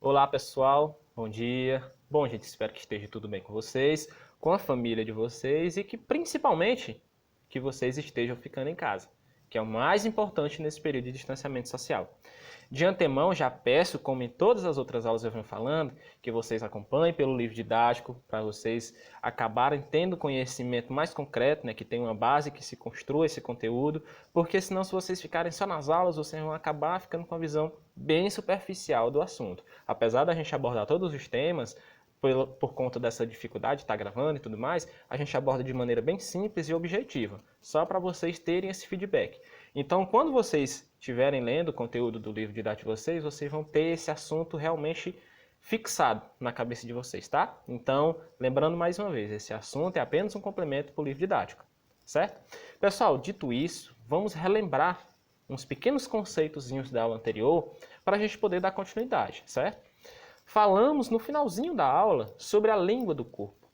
Olá pessoal, bom dia. Bom, gente, espero que esteja tudo bem com vocês, com a família de vocês e que principalmente que vocês estejam ficando em casa, que é o mais importante nesse período de distanciamento social. De antemão, já peço, como em todas as outras aulas eu venho falando, que vocês acompanhem pelo livro didático, para vocês acabarem tendo conhecimento mais concreto, né, que tem uma base que se construa esse conteúdo, porque senão se vocês ficarem só nas aulas, vocês vão acabar ficando com a visão bem superficial do assunto. Apesar da gente abordar todos os temas, por conta dessa dificuldade de estar gravando e tudo mais, a gente aborda de maneira bem simples e objetiva, só para vocês terem esse feedback. Então, quando vocês estiverem lendo o conteúdo do livro didático de vocês, vocês vão ter esse assunto realmente fixado na cabeça de vocês, tá? Então, lembrando mais uma vez, esse assunto é apenas um complemento para o livro didático, certo? Pessoal, dito isso, vamos relembrar uns pequenos conceitozinhos da aula anterior para a gente poder dar continuidade, certo? Falamos no finalzinho da aula sobre a língua do corpo.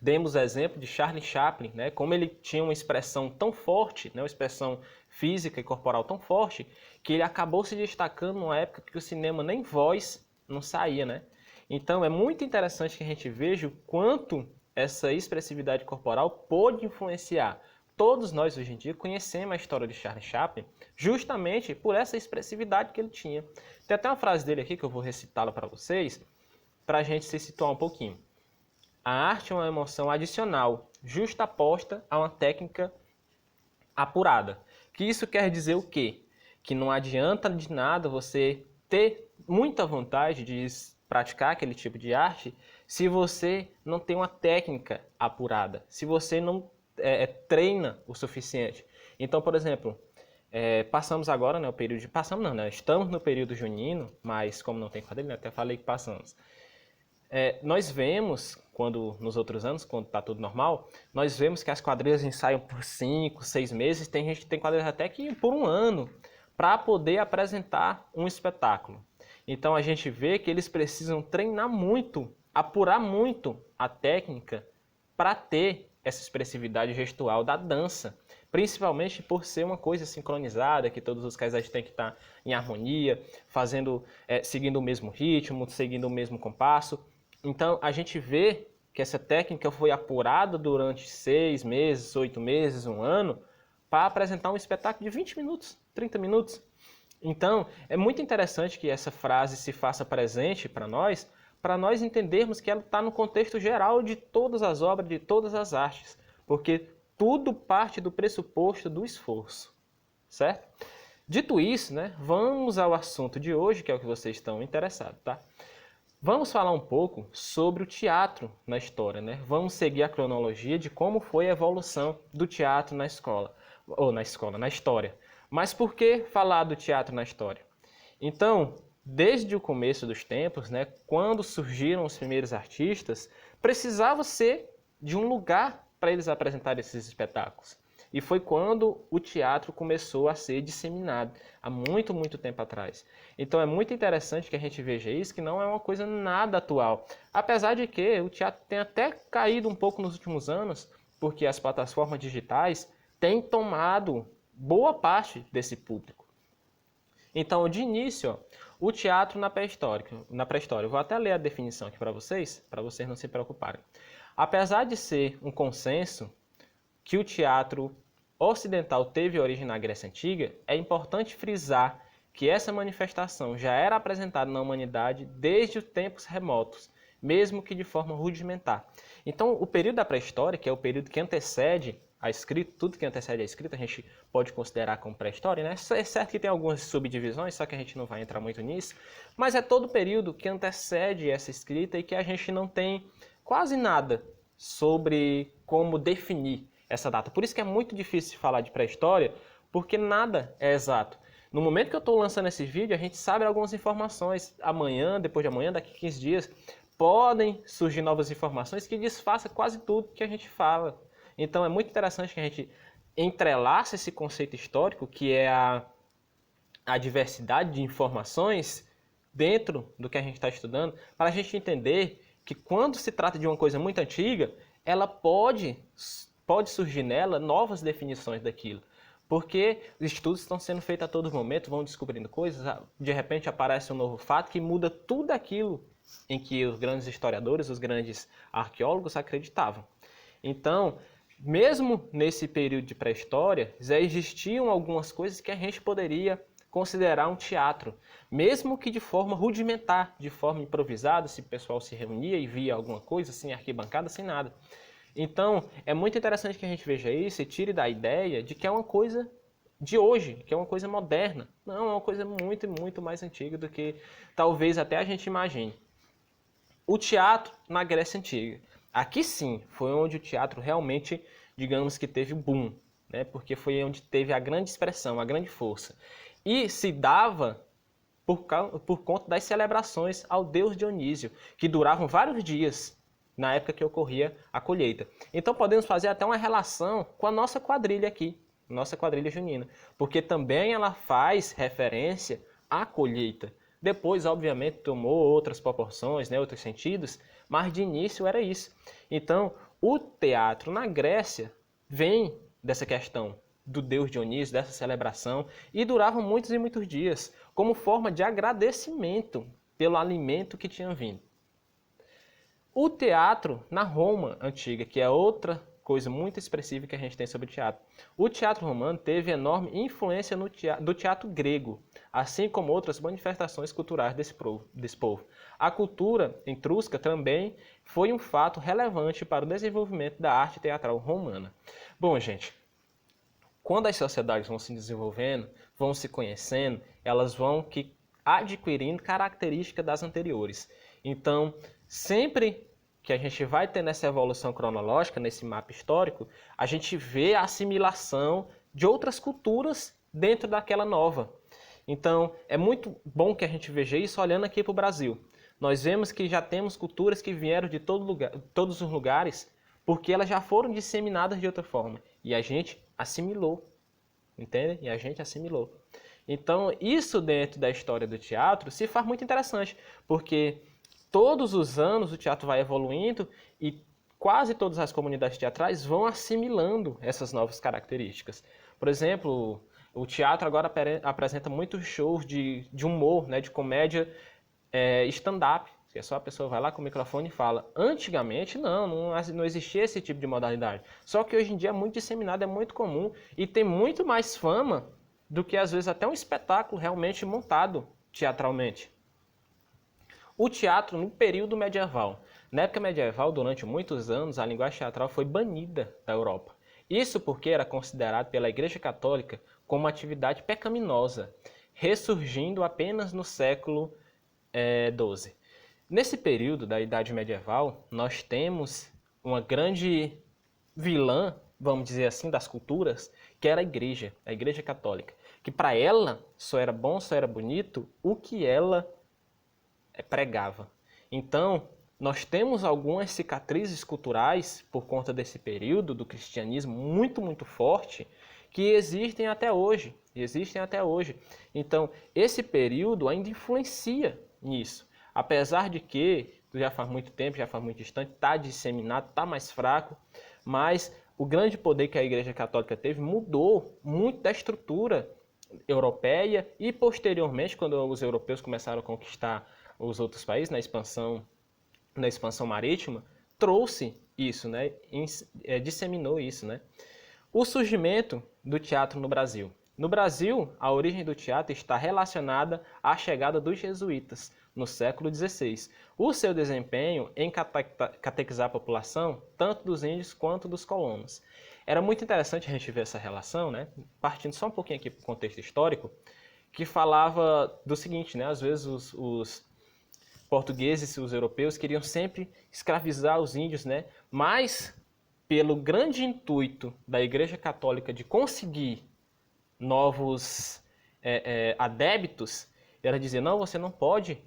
Demos o exemplo de Charlie Chaplin, né, como ele tinha uma expressão tão forte, né, uma expressão física e corporal tão forte, que ele acabou se destacando numa época que o cinema nem voz não saía, né? Então é muito interessante que a gente veja o quanto essa expressividade corporal pôde influenciar. Todos nós hoje em dia conhecemos a história de Charlie Chaplin justamente por essa expressividade que ele tinha. Tem até uma frase dele aqui que eu vou recitá-la para vocês, para a gente se situar um pouquinho. A arte é uma emoção adicional, justaposta a uma técnica apurada. Que isso quer dizer o quê? Que não adianta de nada você ter muita vontade de praticar aquele tipo de arte se você não tem uma técnica apurada, se você não treina o suficiente. Então, por exemplo, passamos agora, né, o período de... Passamos não, né? Estamos no período junino, mas como não tem quadrilha, até falei que passamos. Nós vemos, quando nos outros anos, quando está tudo normal, nós vemos que as quadrilhas ensaiam por 5, 6 meses, tem gente que tem quadrilhas até que por um ano, para poder apresentar um espetáculo. Então a gente vê que eles precisam treinar muito, apurar muito a técnica para ter essa expressividade gestual da dança, principalmente por ser uma coisa sincronizada, que todos os casais têm que estar em harmonia, seguindo o mesmo ritmo, seguindo o mesmo compasso. Então, a gente vê que essa técnica foi apurada durante 6 meses, 8 meses, um ano, para apresentar um espetáculo de 20 minutos, 30 minutos. Então, é muito interessante que essa frase se faça presente para nós entendermos que ela está no contexto geral de todas as obras, de todas as artes, porque tudo parte do pressuposto do esforço, certo? Dito isso, né, vamos ao assunto de hoje, que é o que vocês estão interessados, tá? Vamos falar um pouco sobre o teatro na história, né? Vamos seguir a cronologia de como foi a evolução do teatro na escola, na história. Mas por que falar do teatro na história? Então, desde o começo dos tempos, né, quando surgiram os primeiros artistas, precisava ser de um lugar para eles apresentarem esses espetáculos. E foi quando o teatro começou a ser disseminado, há muito, muito tempo atrás. Então é muito interessante que a gente veja isso, que não é uma coisa nada atual. Apesar de que o teatro tem até caído um pouco nos últimos anos, porque as plataformas digitais têm tomado boa parte desse público. Então, de início, o teatro na pré-história. Eu vou até ler a definição aqui para vocês não se preocuparem. Apesar de ser um consenso que o teatro ocidental teve origem na Grécia Antiga, é importante frisar que essa manifestação já era apresentada na humanidade desde os tempos remotos, mesmo que de forma rudimentar. Então, o período da pré-história, que é o período que antecede a escrita, tudo que antecede a escrita a gente pode considerar como pré-história, né? É certo que tem algumas subdivisões, só que a gente não vai entrar muito nisso, mas é todo o período que antecede essa escrita e que a gente não tem quase nada sobre como definir essa data. Por isso que é muito difícil falar de pré-história, porque nada é exato. No momento que eu estou lançando esse vídeo, a gente sabe algumas informações. Amanhã, depois de amanhã, daqui a 15 dias, podem surgir novas informações que desfaçam quase tudo que a gente fala. Então é muito interessante que a gente entrelace esse conceito histórico, que é a diversidade de informações dentro do que a gente está estudando, para a gente entender que quando se trata de uma coisa muito antiga, ela pode surgir nela novas definições daquilo. Porque os estudos estão sendo feitos a todo momento, vão descobrindo coisas, de repente aparece um novo fato que muda tudo aquilo em que os grandes historiadores, os grandes arqueólogos acreditavam. Então, mesmo nesse período de pré-história, já existiam algumas coisas que a gente poderia considerar um teatro, mesmo que de forma rudimentar, de forma improvisada, se o pessoal se reunia e via alguma coisa, sem arquibancada, sem nada. Então, é muito interessante que a gente veja isso e tire da ideia de que é uma coisa de hoje, que é uma coisa moderna. Não, é uma coisa muito, muito mais antiga do que talvez até a gente imagine. O teatro na Grécia Antiga. Aqui sim, foi onde o teatro realmente, digamos que teve boom, né? Porque foi onde teve a grande expressão, a grande força. E se dava por conta das celebrações ao deus Dionísio, que duravam vários dias na época que ocorria a colheita. Então podemos fazer até uma relação com a nossa quadrilha aqui, nossa quadrilha junina, porque também ela faz referência à colheita. Depois, obviamente, tomou outras proporções, né, outros sentidos, mas de início era isso. Então, o teatro na Grécia vem dessa questão do deus Dionísio, dessa celebração, e duravam muitos e muitos dias, como forma de agradecimento pelo alimento que tinha vindo. O teatro na Roma antiga, que é outra coisa muito expressiva que a gente tem sobre o teatro. O teatro romano teve enorme influência do teatro grego, assim como outras manifestações culturais desse povo. A cultura etrusca também foi um fato relevante para o desenvolvimento da arte teatral romana. Bom, gente, quando as sociedades vão se desenvolvendo, vão se conhecendo, elas vão adquirindo características das anteriores. Então, sempre que a gente vai ter nessa evolução cronológica, nesse mapa histórico, a gente vê a assimilação de outras culturas dentro daquela nova. Então, é muito bom que a gente veja isso olhando aqui para o Brasil. Nós vemos que já temos culturas que vieram de todos os lugares, porque elas já foram disseminadas de outra forma. E a gente assimilou, entende? E a gente assimilou. Então, isso dentro da história do teatro se faz muito interessante, porque todos os anos o teatro vai evoluindo e quase todas as comunidades teatrais vão assimilando essas novas características. Por exemplo, o teatro agora apresenta muitos shows de humor, né, de comédia stand-up, que é só a pessoa vai lá com o microfone e fala. Antigamente, não existia esse tipo de modalidade. Só que hoje em dia é muito disseminado, é muito comum e tem muito mais fama do que, às vezes, até um espetáculo realmente montado teatralmente. O teatro no período medieval. Na época medieval, durante muitos anos, a linguagem teatral foi banida da Europa. Isso porque era considerado pela Igreja Católica como uma atividade pecaminosa, ressurgindo apenas no século XII. Nesse período da Idade Medieval, nós temos uma grande vilã, vamos dizer assim, das culturas, que era a Igreja Católica, que para ela só era bom, só era bonito o que ela pregava. Então, nós temos algumas cicatrizes culturais por conta desse período do cristianismo muito, muito forte, que existem até hoje. Então, esse período ainda influencia nisso. Apesar de que, já faz muito tempo, já faz muito distante, está disseminado, está mais fraco, mas o grande poder que a Igreja Católica teve mudou muito da estrutura europeia e, posteriormente, quando os europeus começaram a conquistar os outros países, na expansão marítima, trouxe isso, né? Disseminou isso, né? O surgimento do teatro no Brasil. No Brasil, a origem do teatro está relacionada à chegada dos jesuítas no século XVI. O seu desempenho em catequizar a população, tanto dos índios quanto dos colonos. Era muito interessante a gente ver essa relação, né? Partindo só um pouquinho aqui para o contexto histórico, que falava do seguinte, né? Às vezes os portugueses e os europeus queriam sempre escravizar os índios, né? Mas pelo grande intuito da Igreja Católica de conseguir novos adébitos, ela dizia, não, você não pode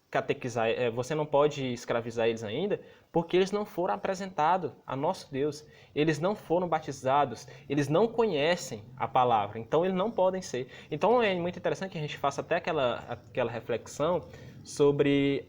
catequizar, você não pode escravizar eles ainda, porque eles não foram apresentados a nosso Deus, eles não foram batizados, eles não conhecem a palavra, então eles não podem ser. Então é muito interessante que a gente faça até aquela reflexão sobre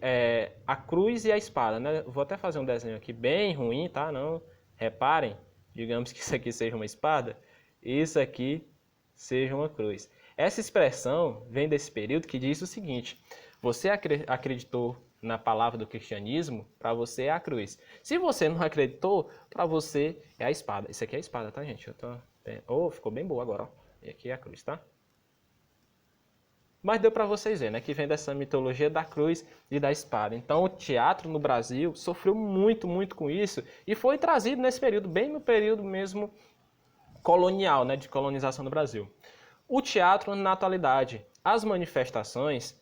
a cruz e a espada, né? Vou até fazer um desenho aqui bem ruim, tá? Não reparem, digamos que isso aqui seja uma espada, isso aqui seja uma cruz. Essa expressão vem desse período que diz o seguinte: você acreditou na palavra do cristianismo, para você é a cruz. Se você não acreditou, para você é a espada. Isso aqui é a espada, tá, gente? Ficou bem boa agora, ó. E aqui é a cruz, tá? Mas deu para vocês verem, né, que vem dessa mitologia da cruz e da espada. Então o teatro no Brasil sofreu muito, muito com isso e foi trazido nesse período, bem no período mesmo colonial, né, de colonização do Brasil. O teatro na atualidade, as manifestações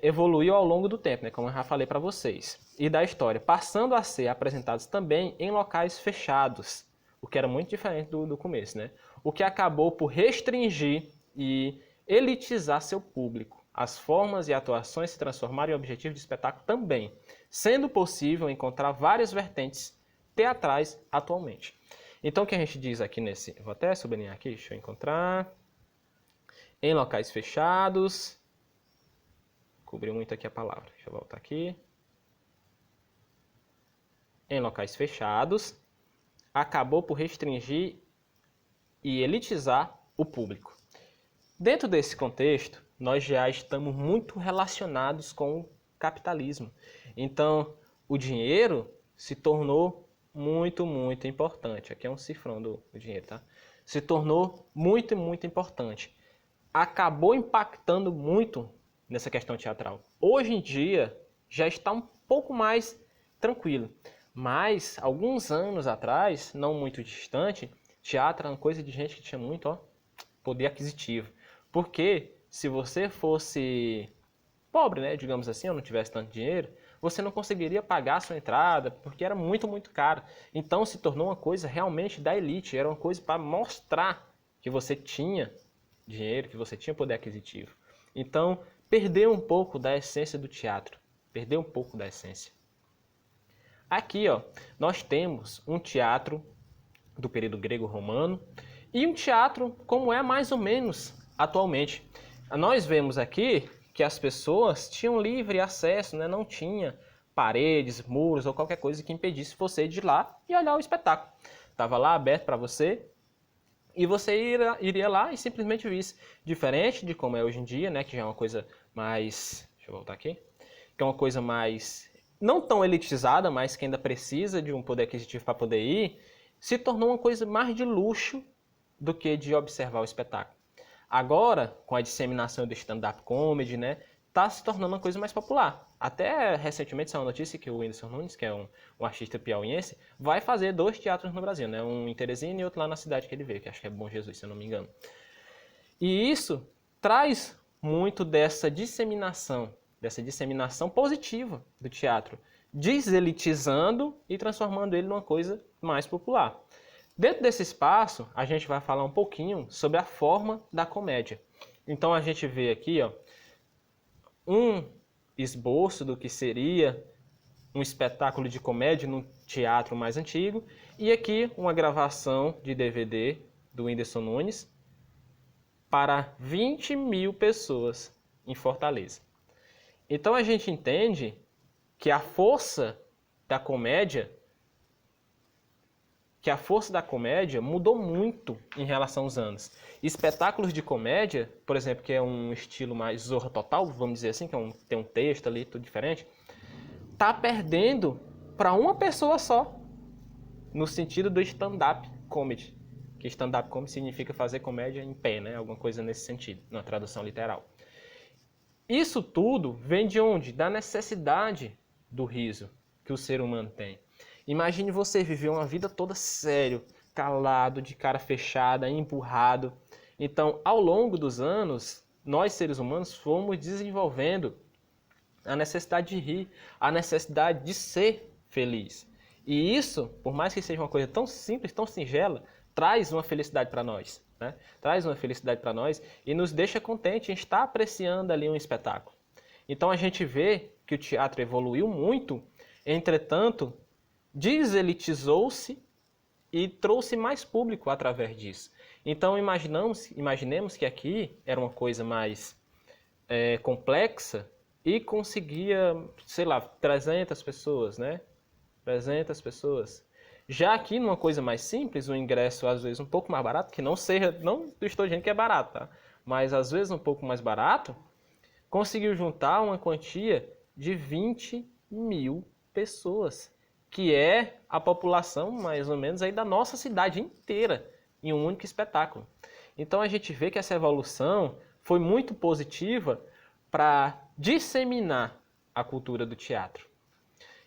evoluiu ao longo do tempo, né, como eu já falei para vocês, e da história, passando a ser apresentados também em locais fechados, o que era muito diferente do começo, né? O que acabou por restringir e elitizar seu público. As formas e atuações se transformaram em objetivo de espetáculo também, sendo possível encontrar várias vertentes teatrais atualmente. Então, o que a gente diz aqui nesse... Vou até sublinhar aqui, deixa eu encontrar. Em locais fechados. Cobriu muito aqui a palavra. Deixa eu voltar aqui. Em locais fechados. Acabou por restringir e elitizar o público. Dentro desse contexto, nós já estamos muito relacionados com o capitalismo. Então, o dinheiro se tornou muito, muito importante. Aqui é um cifrão do dinheiro, tá? Se tornou muito, muito importante. Acabou impactando muito nessa questão teatral. Hoje em dia, já está um pouco mais tranquilo. Mas, alguns anos atrás, não muito distante, teatro era uma coisa de gente que tinha muito poder aquisitivo. Porque se você fosse pobre, né, digamos assim, ou não tivesse tanto dinheiro, você não conseguiria pagar a sua entrada, porque era muito, muito caro. Então se tornou uma coisa realmente da elite, era uma coisa para mostrar que você tinha dinheiro, que você tinha poder aquisitivo. Então perdeu um pouco da essência do teatro, perdeu um pouco da essência. Aqui, nós temos um teatro do período grego-romano e um teatro como é mais ou menos atualmente. Nós vemos aqui que as pessoas tinham livre acesso, né? Não tinha paredes, muros ou qualquer coisa que impedisse você de ir lá e olhar o espetáculo. Estava lá aberto para você e você iria lá e simplesmente visse. Diferente de como é hoje em dia, né? Que já é uma coisa mais... Deixa eu voltar aqui. Que é uma coisa mais... não tão elitizada, mas que ainda precisa de um poder aquisitivo para poder ir, se tornou uma coisa mais de luxo do que de observar o espetáculo. Agora, com a disseminação do stand-up comedy, né, está se tornando uma coisa mais popular. Até recentemente saiu uma notícia que o Whindersson Nunes, que é um artista piauiense, vai fazer 2 teatros no Brasil, né, um em Teresina e outro lá na cidade que ele veio, que acho que é Bom Jesus, se eu não me engano. E isso traz muito dessa disseminação positiva do teatro, deselitizando e transformando ele numa coisa mais popular. Dentro desse espaço, a gente vai falar um pouquinho sobre a forma da comédia. Então a gente vê aqui um esboço do que seria um espetáculo de comédia num teatro mais antigo e aqui uma gravação de DVD do Whindersson Nunes para 20 mil pessoas em Fortaleza. Então a gente entende que a força da comédia mudou muito em relação aos anos. Espetáculos de comédia, por exemplo, que é um estilo mais Zorra Total, vamos dizer assim, que tem um texto ali, tudo diferente, tá perdendo para uma pessoa só, no sentido do stand-up comedy. Que stand-up comedy significa fazer comédia em pé, né? Alguma coisa nesse sentido, na tradução literal. Isso tudo vem de onde? Da necessidade do riso que o ser humano tem. Imagine você viver uma vida toda sério, calado, de cara fechada, empurrado. Então, ao longo dos anos, nós seres humanos fomos desenvolvendo a necessidade de rir, a necessidade de ser feliz. E isso, por mais que seja uma coisa tão simples, tão singela, traz uma felicidade para nós. Né? Traz uma felicidade para nós e nos deixa contente em estar apreciando ali um espetáculo. Então a gente vê que o teatro evoluiu muito, entretanto, deselitizou-se e trouxe mais público através disso. Então imaginemos que aqui era uma coisa mais complexa e conseguia, sei lá, 300 pessoas, né? 300 pessoas. Já aqui numa coisa mais simples, o ingresso às vezes um pouco mais barato, que não seja, não estou dizendo que é barato, tá? Mas às vezes um pouco mais barato, conseguiu juntar uma quantia de 20 mil pessoas, que é a população mais ou menos aí da nossa cidade inteira, em um único espetáculo. Então a gente vê que essa evolução foi muito positiva para disseminar a cultura do teatro.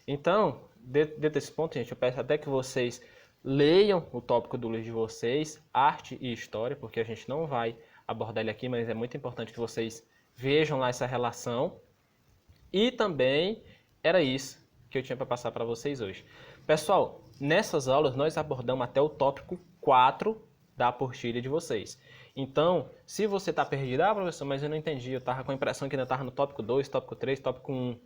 Então, dentro desse ponto, gente, eu peço até que vocês leiam o tópico do livro de vocês, Arte e História, porque a gente não vai abordar ele aqui, mas é muito importante que vocês vejam lá essa relação. E também era isso que eu tinha para passar para vocês hoje. Pessoal, nessas aulas nós abordamos até o tópico 4 da apostila de vocês. Então, se você está perdido, professor, mas eu não entendi, eu estava com a impressão que ainda estava no tópico 2, tópico 3, tópico 1.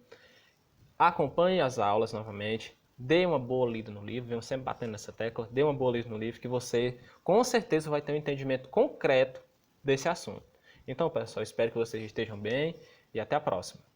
Acompanhe as aulas novamente, dê uma boa lida no livro, venham sempre batendo nessa tecla, dê uma boa lida no livro que você com certeza vai ter um entendimento concreto desse assunto. Então, pessoal, espero que vocês estejam bem e até a próxima.